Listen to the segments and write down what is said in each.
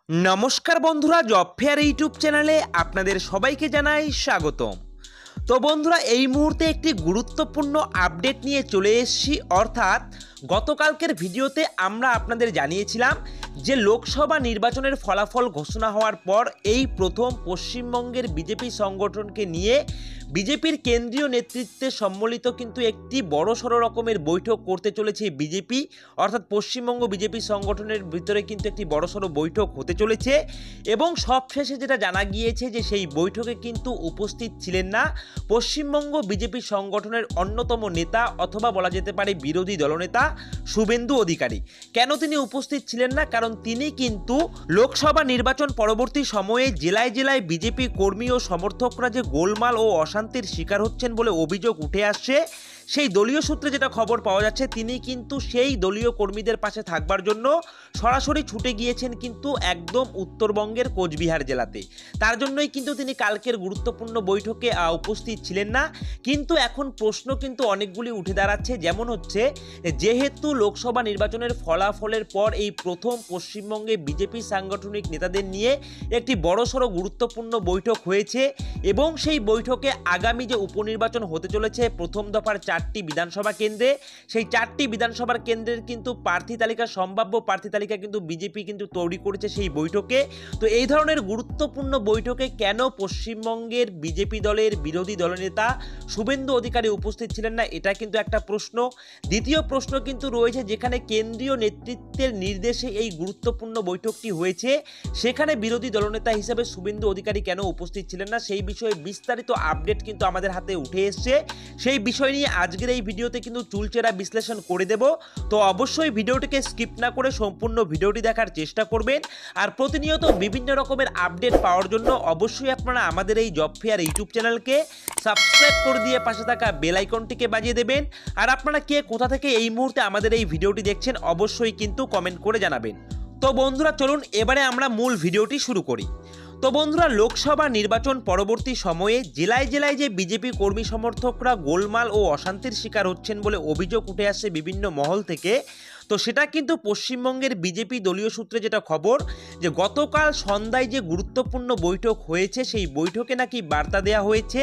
নমস্কার বন্ধুরা, job fair YouTube চ্যানেলে আপনাদের সবাইকে জানাই স্বাগতম। তো বন্ধুরা, এই মুহূর্তে একটি গুরুত্বপূর্ণ আপডেট নিয়ে চলে এসেছি। অর্থাৎ গতকালকের ভিডিওতে আমরা আপনাদের জানিয়েছিলাম যে লোকসভা নির্বাচনের ফলাফল ঘোষণা হওয়ার পর এই প্রথম পশ্চিমবঙ্গের বিজেপি সংগঠনকে নিয়ে বিজেপির কেন্দ্রীয় নেতৃত্বে সম্মিলিত কিন্তু একটি বড়সড় রকমের বৈঠক করতে চলেছে বিজেপি। অর্থাৎ পশ্চিমবঙ্গ বিজেপি সংগঠনের ভিতরে কিন্তু একটি বড়সড় বৈঠক হতে চলেছে এবং সবশেষে যেটা জানা গিয়েছে যে সেই বৈঠকে কিন্তু উপস্থিত ছিলেন না পশ্চিমবঙ্গ বিজেপি সংগঠনের অন্যতম নেতা অথবা বলা যেতে পারে বিরোধী দলনেতা শুভেন্দু অধিকারী। কেন তিনি উপস্থিত ছিলেন না? কারণ তিনি কিন্তু লোকসভা নির্বাচন পরবর্তী সময়ে জেলায় জেলায় বিজেপি কর্মী ও সমর্থকরা যে গোলমাল ও অশান্তির শিকার হচ্ছেন বলে অভিযোগ উঠে আসছে, সেই দলীয় সূত্রে যেটা খবর পাওয়া যাচ্ছে তিনি কিন্তু সেই দলীয় কর্মীদের পাশে থাকবার জন্য সরাসরি ছুটে গিয়েছেন কিন্তু একদম উত্তরবঙ্গের কোচবিহার জেলাতে। তার জন্যই কিন্তু তিনি কালকের গুরুত্বপূর্ণ বৈঠকে উপস্থিত ছিলেন না। কিন্তু এখন প্রশ্ন কিন্তু অনেকগুলি উঠে দাঁড়াচ্ছে, যেমন হচ্ছে যেহেতু লোকসভা নির্বাচনের ফলাফলের পর এই প্রথম পশ্চিমবঙ্গে বিজেপি সাংগঠনিক নেতাদের নিয়ে একটি বড়সড় গুরুত্বপূর্ণ বৈঠক হয়েছে এবং সেই বৈঠকে আগামী যে উপনির্বাচন হতে চলেছে প্রথম দফার 4টি বিধানসভা কেন্দ্রে, সেই 4টি বিধানসভার কেন্দ্রের কিন্তু প্রার্থী তালিকা, সম্ভাব্য প্রার্থী তালিকা কিন্তু বিজেপি কিন্তু তৈরি করেছে সেই বৈঠকে। তো এই ধরনের গুরুত্বপূর্ণ বৈঠকে কেন পশ্চিমবঙ্গের বিজেপি দলের বিরোধী দলনেতা শুভেন্দু অধিকারী উপস্থিত ছিলেন না, এটা কিন্তু একটা প্রশ্ন। দ্বিতীয় প্রশ্ন কিন্তু রয়েছে, যেখানে কেন্দ্রীয় নেতৃত্বের নির্দেশে এই গুরুত্বপূর্ণ বৈঠকটি হয়েছে সেখানে বিরোধী দলনেতা হিসেবে শুভেন্দু অধিকারী কেন উপস্থিত ছিলেন না, সেই বিষয়ে বিস্তারিত আপডেট কিন্তু আমাদের হাতে উঠে এসছে। সেই বিষয় নিয়ে আজকের এই ভিডিওতে কিন্তু চুলচেরা বিশ্লেষণ করে দেব। তো অবশ্যই ভিডিওটিকে স্কিপ না করে সম্পূর্ণ ভিডিওটি দেখার চেষ্টা করবেন। আর প্রতিনিয়ত বিভিন্ন রকমের আপডেট পাওয়ার জন্য অবশ্যই আপনারা আমাদের এই জব ফেয়ার ইউটিউব চ্যানেলকে সাবস্ক্রাইব করে দিয়ে পাশে থাকা বেল আইকনটিকে বাজিয়ে দেবেন। আর আপনারা কে কোথা থেকে এই মুহূর্তে আমাদের এই ভিডিওটি দেখছেন অবশ্যই কিন্তু কমেন্ট করে জানাবেন। তো বন্ধুরা, চলুন এবারে আমরা মূল ভিডিওটি শুরু করি। তো বন্ধুরা, লোকসভা নির্বাচন পরবর্তী সময়ে জেলায় জেলায় যে বিজেপি কর্মী সমর্থকরা গোলমাল ও অশান্তির শিকার হচ্ছেন বলে অভিযোগ উঠে আসছে বিভিন্ন মহল থেকে, তো সেটা কিন্তু পশ্চিমবঙ্গের বিজেপি দলীয় সূত্রে যেটা খবর যে গতকাল সন্ধ্যায় যে গুরুত্বপূর্ণ বৈঠক হয়েছে সেই বৈঠকে নাকি বার্তা দেওয়া হয়েছে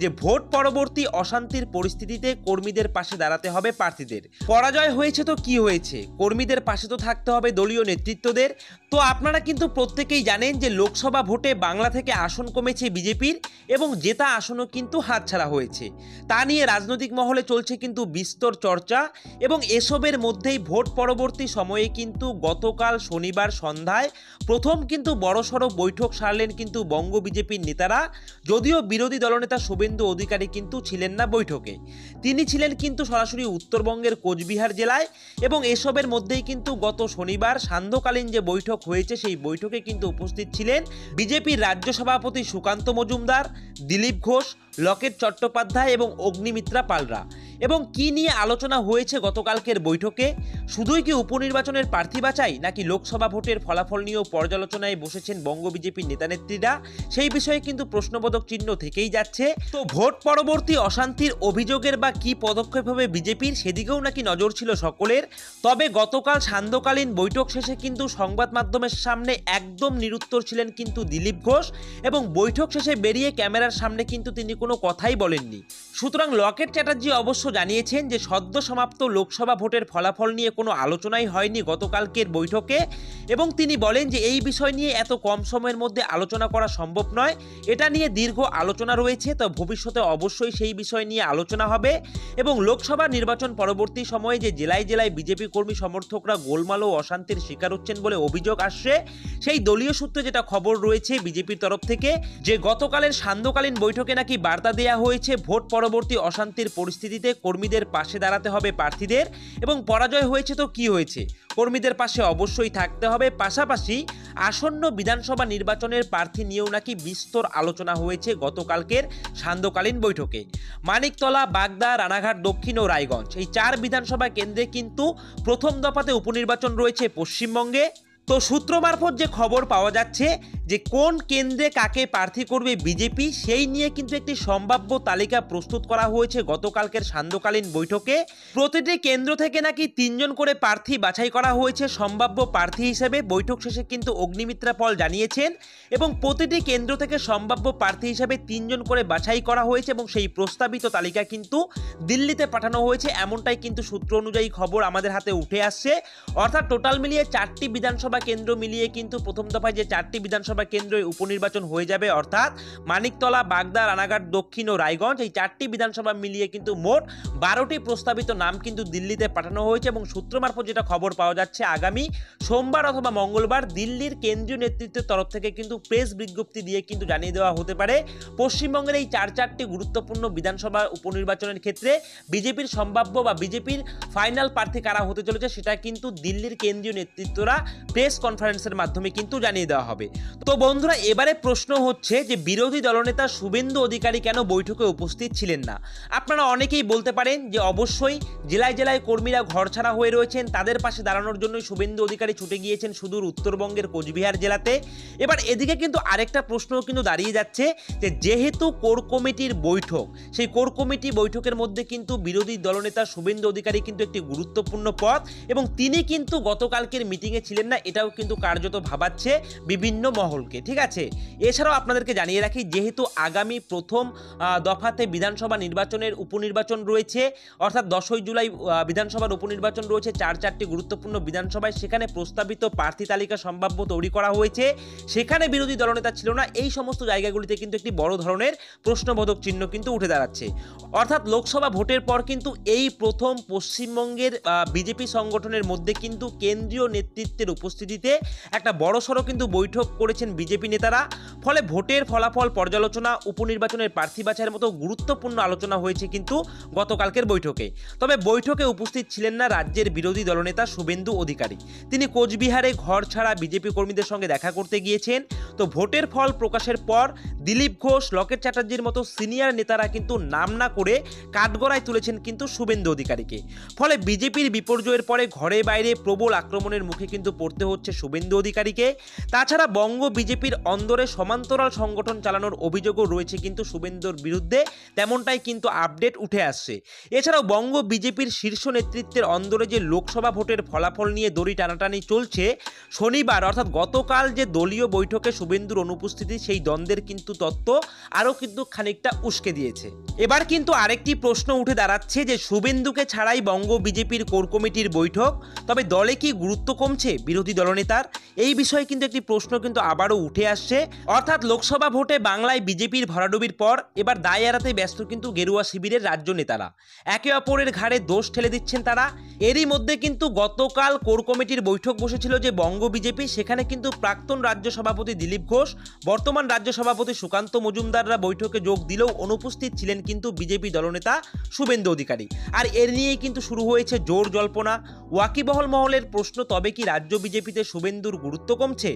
যে ভোট পরবর্তী অশান্তির পরিস্থিতিতে কর্মীদের পাশে দাঁড়াতে হবে প্রার্থীদের। পরাজয় হয়েছে তো কি হয়েছে, কর্মীদের পাশে তো থাকতে হবে দলীয় নেতৃত্বদের। তো আপনারা কিন্তু প্রত্যেকেই জানেন যে লোকসভা ভোটে বাংলা থেকে আসন কমেছে বিজেপির এবং জেতা আসনও কিন্তু হাতছাড়া হয়েছে। তা নিয়ে রাজনৈতিক মহলে চলছে কিন্তু বিস্তর চর্চা এবং এসবের মধ্যেই ভোট পরবর্তী সময়ে কিন্তু গতকাল শনিবার সন্ধ্যায় প্রথম কিন্তু বড়সড় বৈঠক সারলেন কিন্তু বঙ্গ বিজেপির নেতারা। যদিও বিরোধী দলনেতা শুভেন্দু অধিকারী কিন্তু ছিলেন না বৈঠকে, তিনি ছিলেন কিন্তু সরাসরি উত্তরবঙ্গের কোচবিহার জেলায় এবং এসবের মধ্যেই কিন্তু গত শনিবার সান্ধ্যকালীন যে বৈঠক হয়েছে সেই বৈঠকে কিন্তু উপস্থিত ছিলেন বিজেপির রাজ্য সভাপতি সুকান্ত মজুমদার, দিলীপ ঘোষ, লকেট চট্টোপাধ্যায় এবং অগ্নিমিত্রা পালরা। এবং কি নিয়ে আলোচনা হয়েছে গতকালকের বৈঠকে? শুধুই কি উপনির্বাচনের প্রার্থী বাছাই, নাকি লোকসভা ভোটের ফলাফল নিয়েও পর্যালোচনায় বসেছেন বঙ্গ বিজেপির নেতানেত্রীরা? সেই বিষয়ে কিন্তু প্রশ্নবোধক চিহ্ন থেকেই যাচ্ছে। তো ভোট পরবর্তী অশান্তির অভিযোগের বা কি পদক্ষেপ হবে বিজেপির, সেদিকেও নাকি নজর ছিল সকলের। তবে গতকাল সান্ধ্যকালীন বৈঠক শেষে কিন্তু সংবাদ মাধ্যমের সামনে একদম নিরুত্তর ছিলেন কিন্তু দিলীপ ঘোষ এবং বৈঠক শেষে বেরিয়ে ক্যামেরার সামনে কিন্তু তিনি কোনো কথাই বলেননি। সুতরাং লকেট চ্যাটার্জি অবশ্য জানিয়েছেন যে সদ্য সমাপ্ত লোকসভা ভোটের ফলাফল নিয়ে কোনো আলোচনাই হয়নি গতকালকের বৈঠকে এবং তিনি বলেন যে এই বিষয় নিয়ে এত কম সময়ের মধ্যে আলোচনা করা সম্ভব নয়, এটা নিয়ে দীর্ঘ আলোচনা রয়েছে। তো ভবিষ্যতে অবশ্যই সেই বিষয় নিয়ে আলোচনা হবে এবং লোকসভা নির্বাচন পরবর্তী সময়ে যে জেলায় জেলায় বিজেপি কর্মী সমর্থকরা গোলমাল ও অশান্তির শিকার হচ্ছেন বলে অভিযোগ আসছে, সেই দলীয় সূত্রে যেটা খবর রয়েছে বিজেপির তরফ থেকে যে গতকালের সান্ধ্যকালীন বৈঠকে নাকি বার্তা দেওয়া হয়েছে ভোট পরবর্তী অশান্তির পরিস্থিতিতে কর্মীদের পাশে দাঁড়াতে হবে প্রার্থীদের এবং পরাজয় হয়েছে তো কি হয়েছে, কর্মীদের পাশে অবশ্যই থাকতে হবে। পাশাপাশি আসন্ন বিধানসভা নির্বাচনের প্রার্থী নিয়েও নাকি বিস্তর আলোচনা হয়েছে গতকালকের সান্ধ্যকালীন বৈঠকে। মানিকতলা, বাগদা, রানাঘাট দক্ষিণ ও রায়গঞ্জ এই 4 বিধানসভা কেন্দ্রে কিন্তু প্রথম দফাতে উপনির্বাচন রয়েছে পশ্চিমবঙ্গে। তো সূত্র মারফত যে খবর পাওয়া যাচ্ছে যে কোন কেন্দ্রে কাকে প্রার্থী করবে বিজেপি, সেই নিয়ে কিন্তু একটি সম্ভাব্য তালিকা প্রস্তুত করা হয়েছে গতকালকের সান্ধ্যকালীন বৈঠকে। প্রতিটি কেন্দ্র থেকে নাকি 3 জন করে প্রার্থী বাছাই করা হয়েছে সম্ভাব্য প্রার্থী হিসেবে। বৈঠক শেষে কিন্তু অগ্নিমিত্রা পল জানিয়েছেন এবং প্রতিটি কেন্দ্র থেকে সম্ভাব্য প্রার্থী হিসেবে 3 জন করে বাছাই করা হয়েছে এবং সেই প্রস্তাবিত তালিকা কিন্তু দিল্লিতে পাঠানো হয়েছে, এমনটাই কিন্তু সূত্র অনুযায়ী খবর আমাদের হাতে উঠে আসছে। অর্থাৎ টোটাল মিলিয়ে 4টি বিধানসভা কেন্দ্র মিলিয়ে কিন্তু প্রথম দফায় যে 4টি বিধানসভা কেন্দ্রে উপনির্বাচন হয়ে যাবে, অর্থাৎ মানিকতলা, বাগদা, রানাঘাট দক্ষিণ ও রায়গঞ্জ, এই 4টি বিধানসভা মিলিয়ে কিন্তু মোট 12টি প্রস্তাবিত নাম কিন্তু দিল্লিতে পাঠানো হয়েছে। এবং সূত্র মারফত যেটা খবর পাওয়া যাচ্ছে, আগামী সোমবার অথবা মঙ্গলবার দিল্লির কেন্দ্রীয় নেতৃত্বের তরফ থেকে কিন্তু প্রেস বিজ্ঞপ্তি দিয়ে কিন্তু জানিয়ে দেওয়া হতে পারে পশ্চিমবঙ্গের এই 4টি গুরুত্বপূর্ণ বিধানসভা উপনির্বাচনের ক্ষেত্রে বিজেপির সম্ভাব্য বা বিজেপির ফাইনাল প্রার্থী কারা হতে চলেছে, সেটা কিন্তু দিল্লির কেন্দ্রীয় নেতৃত্বরা প্রেস কনফারেন্সের মাধ্যমে কিন্তু জানিয়ে দেওয়া হবে। তো বন্ধুরা, এবারে প্রশ্ন হচ্ছে যে বিরোধী দলনেতা শুভেন্দু অধিকারী কেন বৈঠকে উপস্থিত ছিলেন না। আপনারা অনেকেই বলতে পারেন যে অবশ্যই জেলায় জেলায় কর্মীরা ঘরছাড়া হয়ে রয়েছেন, তাদের পাশে দাঁড়ানোর জন্যই শুভেন্দু অধিকারী ছুটে গিয়েছেন সুদূর উত্তরবঙ্গের কোচবিহার জেলাতে। এবার এদিকে কিন্তু আরেকটা প্রশ্নও কিন্তু দাঁড়িয়ে যাচ্ছে যে যেহেতু কোর কমিটির বৈঠক, সেই কোর কমিটি বৈঠকের মধ্যে কিন্তু বিরোধী দলনেতা শুভেন্দু অধিকারী কিন্তু একটি গুরুত্বপূর্ণ পদ এবং তিনি কিন্তু গতকালকের মিটিংয়ে ছিলেন না, এটাও কিন্তু কার্যত ভাবাচ্ছে বিভিন্ন মহলকে। ঠিক আছে, এছাড়াও আপনাদেরকে জানিয়ে রাখি, যেহেতু আগামী প্রথম দফাতে বিধানসভা নির্বাচনের উপনির্বাচন রয়েছে, অর্থাৎ 10ই জুলাই বিধানসভার উপনির্বাচন রয়েছে 4টি গুরুত্বপূর্ণ বিধানসভায়, সেখানে প্রস্তাবিত প্রার্থী তালিকা সম্ভাব্য তৈরি করা হয়েছে, সেখানে বিরোধী দলনেতা ছিল না। এই সমস্ত জায়গাগুলিতে কিন্তু একটি বড় ধরনের প্রশ্নবোধক চিহ্ন কিন্তু উঠে দাঁড়াচ্ছে। অর্থাৎ লোকসভা ভোটের পর কিন্তু এই প্রথম পশ্চিমবঙ্গের বিজেপি সংগঠনের মধ্যে কিন্তু কেন্দ্রীয় নেতৃত্বের উপস্থিতিতে একটা বড়সড় কিন্তু বৈঠক করেছেন বিজেপি নেতারা। ফলে ভোটের ফলাফল পর্যালোচনা, উপনির্বাচনের প্রার্থী বাছাইয়ের মতো গুরুত্বপূর্ণ আলোচনা হয়েছে কিন্তু গতকালকের বৈঠকে। তবে বৈঠকে উপস্থিত ছিলেন না রাজ্যের বিরোধী দলনেতা শুভেন্দু অধিকারী। তিনি কোচবিহারে ঘর ছাড়া বিজেপি কর্মীদের সঙ্গে দেখা করতে গিয়েছেন। তো ভোটের ফল প্রকাশের পর দিলীপ ঘোষ, লকেট চ্যাটার্জির মতো সিনিয়র নেতারা কিন্তু নাম না করে কাঠগড়ায় তুলেছেন কিন্তু শুভেন্দু অধিকারীকে। ফলে বিজেপির বিপর্যয়ের পরে ঘরে বাইরে প্রবল আক্রমণের মুখে কিন্তু পড়তে হচ্ছে শুভেন্দু অধিকারীকে। তাছাড়া বঙ্গ বিজেপির অন্দরে সমান্তরাল সংগঠন চালানোর অভিযোগও রয়েছে কিন্তু শুভেন্দুর বিরুদ্ধে, তেমনটাই কিন্তু আপডেট উঠে আসছে। এছাড়াও বঙ্গ বিজেপির শীর্ষ নেতৃত্বের অন্দরে যে লোকসভা ভোটের ফলাফল নিয়ে দড়ি টানাটানি চলছে, শনিবার অর্থাৎ গতকাল যে দলীয় বৈঠকে শুভেন্দুর অনুপস্থিতি, সেই দ্বন্দ্বের কিন্তু তত্ত্ব আরও কিন্তু খানিকটা উস্কে দিয়েছে। এবার কিন্তু আরেকটি প্রশ্ন উঠে দাঁড়াচ্ছে যে শুভেন্দুকে ছাড়াই বঙ্গ বিজেপির কোর কমিটির বৈঠক, তবে দলে কি গুরুত্ব কমছে বিরোধী দলনেতার? এই বিষয়ে কিন্তু একটি প্রশ্ন কিন্তু আবারও উঠে আসছে। অর্থাৎ লোকসভা ভোটে বাংলায় বিজেপির ভরাডুবির পর এবার দায় এড়াতে ব্যস্ত কিন্তু গেরুয়া শিবিরের রাজ্য নেতারা, একে অপরের ঘাড়ে দোষ ঠেলে দিচ্ছেন তারা। এরই মধ্যে কিন্তু গতকাল কোর কমিটির বৈঠক বসেছিল যে বঙ্গ বিজেপি, সেখানে কিন্তু প্রাক্তন রাজ্য সভাপতি দিলীপ ঘোষ, বর্তমান রাজ্য সভাপতি সুকান্ত মজুমদাররা বৈঠকে যোগ দিলেও অনুপস্থিত ছিলেন কিন্তু বিজেপি দলনেতা শুভেন্দু অধিকারী। আর এর নিয়েই কিন্তু শুরু হয়েছে জোর জল্পনা, ওয়াকিবহল মহলের প্রশ্ন, তবে কি রাজ্য বিজেপিতে শুভেন্দুর গুরুত্ব কমছে?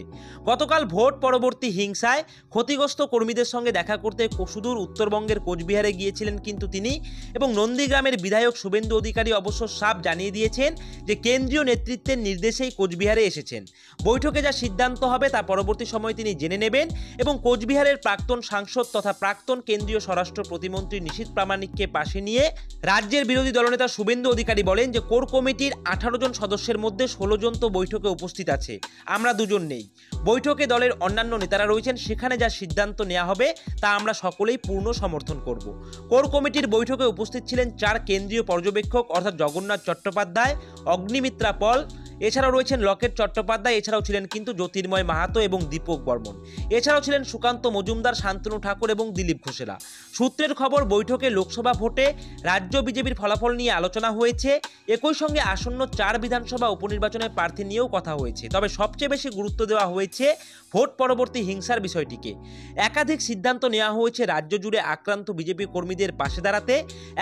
গতকাল ভোট পরবর্তী হিংসায় ক্ষতিগ্রস্ত কর্মীদের সঙ্গে দেখা করতে সুদূর উত্তরবঙ্গের কোচবিহারে গিয়েছিলেন কিন্তু তিনি, এবং নন্দীগ্রামের বিধায়ক শুভেন্দু অধিকারী অবশ্য সাফ জানিয়ে দিয়েছেন যে কেন্দ্রীয় নেতৃত্বের নির্দেশেই কোচবিহারে এসেছেন। বৈঠকে যা সিদ্ধান্ত হবে তা পরবর্তী সময়ে তিনি জেনে নেবেন এবং কোচবিহারের প্রাক্তন সাংসদ তথা প্রাক্তন কেন্দ্রীয় স্বরাষ্ট্র প্রতিমন্ত্রী নিশীথ প্রামাণিককে পাশে নিয়ে রাজ্যের বিরোধী দলনেতা শুভেন্দু অধিকারী বলেন যে কোর কমিটির 18 জন সদস্যের মধ্যে 16 জন তো বৈঠকে উপস্থিত আছে, আমরা 2 জন নেই। বৈঠকে দলের অন্যান্য নেতারা রয়েছেন, সেখানে যা সিদ্ধান্ত নেওয়া হবে তা আমরা সকলেই পূর্ণ সমর্থন করব। কোর কমিটির বৈঠকে উপস্থিত ছিলেন 4 কেন্দ্রীয় পর্যবেক্ষক, অর্থাৎ জগন্নাথ চট্টোপাধ্যায়, অগ্নিমিত্রা পল, এছাড়াও রয়েছেন লকেট চট্টোপাধ্যায়, এছাড়াও ছিলেন কিন্তু জ্যোতির্ময় মাহাতো এবং দীপক বর্মন, এছাড়াও ছিলেন সুকান্ত মজুমদার, শান্তনু ঠাকুর এবং দিলীপ ঘোষেরা। সূত্রের খবর, বৈঠকে লোকসভা ভোটে রাজ্য বিজেপির ফলাফল নিয়ে আলোচনা হয়েছে, একই সঙ্গে আসন্ন 4 বিধানসভা উপনির্বাচনের প্রার্থী নিয়েও কথা হয়েছে। তবে সবচেয়ে বেশি গুরুত্ব দেওয়া হয়েছে ভোট পরবর্তী হিংসার বিষয়টিকে। একাধিক সিদ্ধান্ত নেওয়া হয়েছে রাজ্য জুড়ে আক্রান্ত বিজেপি কর্মীদের পাশে দাঁড়াতে।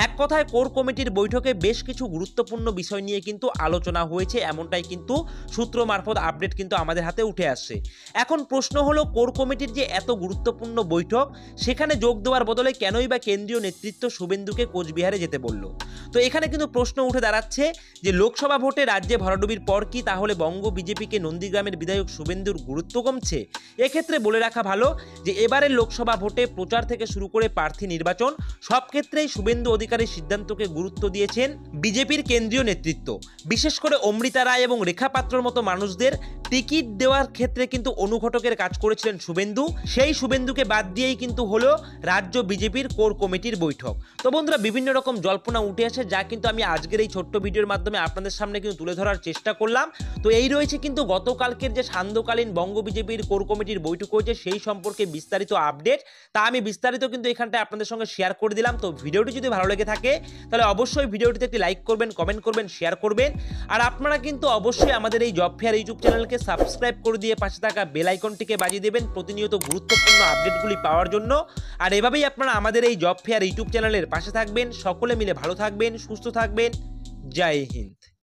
এক কথায় কোর কমিটির বৈঠকে বেশ কিছু গুরুত্বপূর্ণ বিষয় নিয়ে কিন্তু আলোচনা হয়েছে, এমনটাই কিন্তু সূত্র মারফত আপডেট কিন্তু আমাদের হাতে উঠে আসছে। এখন প্রশ্ন হলো, কোর কমিটির যে এত গুরুত্বপূর্ণ বৈঠক, সেখানে যোগ দেওয়ার বদলে কেনই বা কেন্দ্রীয় নেতৃত্ব শুভেন্দুকে কোচবিহারে যেতে বলল? তো এখানে কিন্তু প্রশ্ন উঠে দাঁড়াচ্ছে যে লোকসভা ভোটে রাজ্যে ভরাডুবির পর কি তাহলে বঙ্গ বিজেপিকে নন্দীগ্রামের বিধায়ক শুভেন্দুর গুরুত্ব কমছে? এক্ষেত্রে বলে রাখা ভালো যে এবারের লোকসভা ভোটে প্রচার থেকে শুরু করে প্রার্থী নির্বাচন সব ক্ষেত্রেই শুভেন্দু অধিকারীর সিদ্ধান্তকে গুরুত্ব দিয়েছেন বিজেপির কেন্দ্রীয় নেতৃত্ব। বিশেষ করে অমৃতা রায় এবং রেখা পাত্রর মতো মানুষদের টিকিট দেওয়ার ক্ষেত্রে কিন্তু অনুঘটকের কাজ করেছিলেন শুভেন্দু। সেই শুভেন্দুকে বাদ দিয়েই কিন্তু হলো রাজ্য বিজেপির কোর কমিটির বৈঠক। তো বন্ধুরা, বিভিন্ন রকম জল্পনা উঠে আসে, যা কিন্তু আমি আজকের এই ছোট্ট ভিডিওর মাধ্যমে আপনাদের সামনে কিন্তু তুলে ধরার চেষ্টা করলাম। তো এই রয়েছে কিন্তু গতকালকের যে সান্ধ্যকালীন বঙ্গ বিজেপির কোর কমিটির বৈঠক হয়েছে সেই সম্পর্কে বিস্তারিত আপডেট, তা আমি বিস্তারিত কিন্তু এখানটায় আপনাদের সঙ্গে শেয়ার করে দিলাম। তো ভিডিওটি যদি ভালো লেগে থাকে তাহলে অবশ্যই ভিডিওটিতে একটি লাইক করবেন, কমেন্ট করবেন, শেয়ার করবেন। আর আপনারা কিন্তু অবশ্যই আমাদের এই জব ফেয়ার ইউটিউব চ্যানেলকে সাবস্ক্রাইব করে দিয়ে পাশে থাকা বেল আইকনটিকে বাজিয়ে দেবেন প্রতিনিয়ত গুরুত্বপূর্ণ আপডেটগুলি পাওয়ার জন্য। আর এভাবেই আপনারা আমাদের এই জব ফেয়ার ইউটিউব চ্যানেলের পাশে থাকবেন। সকলে মিলে ভালো থাকবেন, সুস্থ থাকবেন। জয় হিন্দ।